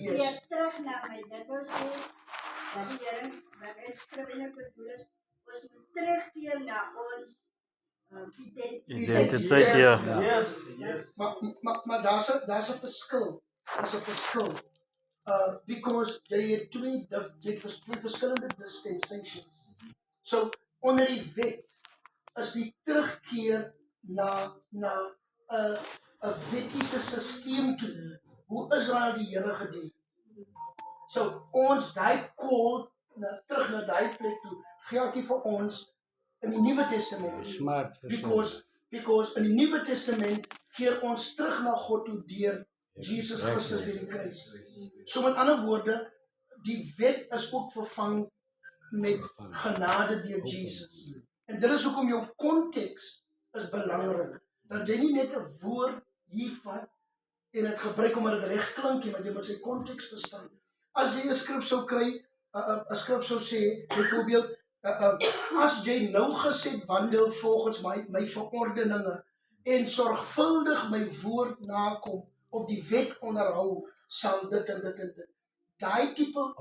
weer terug na my. Dit wil sê, dat die Here, wat hy skryf in 'n bedoel is, ons moet terugkeer na ons Identiteit, ja. Yes. Maar daar's 'n verskil. Daar's 'n verskil. Because jy het twee verskillende dispensations. So onder die wet is die terugkeer na 'n wettiese stelsel toe. Hoe Israel die Here gedien. So ons daai call terug na daai plek toe geld nie vir ons in die Nuwe Testament. Because in die Nuwe Testament keer ons terug na God toe deur Jesus Christus deur die kruis. So met ander woorde, die wet is ook vervang met genade deur Jesus. En dit is hoekom jou konteks is belangrik. Dat jy nie net 'n woord hier vat en dit gebruik omdat dit reg klink nie, maar jy moet sy konteks verstaan. As jy 'n skrif sou kry, 'n skrif sou sê, byvoorbeeld, as jy nougeset wandel volgens my verordeninge en sorgvuldig my woord nakom of die wet onderhou, sal dit en dit en dit. Daai tipe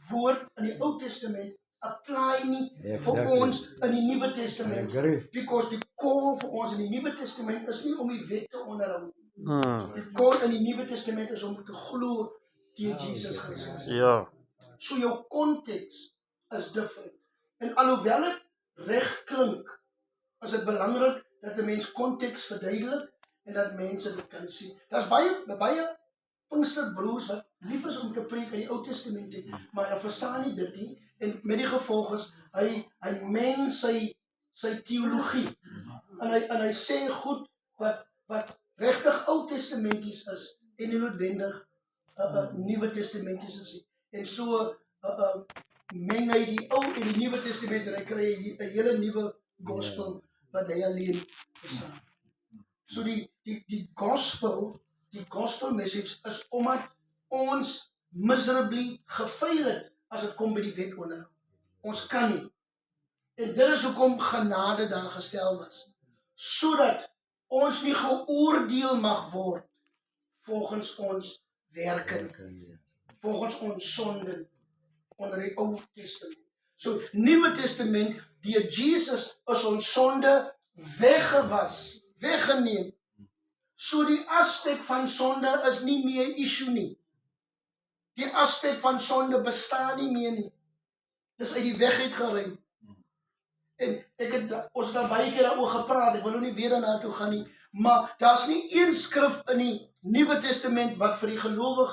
woord in die Ou Testament apply nie vir ons in die Nuwe Testament. Because die call vir ons in die Nuwe Testament is nie om die wet te onderhou. Die call in die Nuwe Testament is om te glo deur Jesus Christus. Ja. So jou konteks is different. En alhoewel dit reg klink, is dit belangrik dat 'n mens konteks verduidelik en dat mense dit kan sien. Daar's baie Pinksterbroers wat lief is om te preek in die Ou Testament, maar hulle verstaan nie dit nie en met die gevolg is hy meng sy teologie. En hy sê goed wat regtig Ou Testamenties is en nie noodwendig Nuwe Testamenties is nie. En so meng hy die Ou en die Nuwe Testament en hy kry 'n hele nuwe gospel wat hy alleen verstaan. So die gospel message is omdat ons miserably gefail het as dit kom by die wet onderhou. Ons kan nie. En dit is hoekom genade daar gestel was. Sodat ons nie geoordeel mag word volgens ons werke, volgens ons sonde onder die Ou Testament. So Nuwe Testament, deur Jesus is ons sonde weggewas, weggeneem. So die aspek van sonde is nie meer 'n issue nie. Die aspek van sonde bestaan nie meer nie. Dis uit die weg uitgeruim. En ons het daar baie keer daaroor gepraat, ek wil nou nie weer daarna toe gaan nie, maar daar's nie een skrif in die Nuwe Testament wat vir die gelowige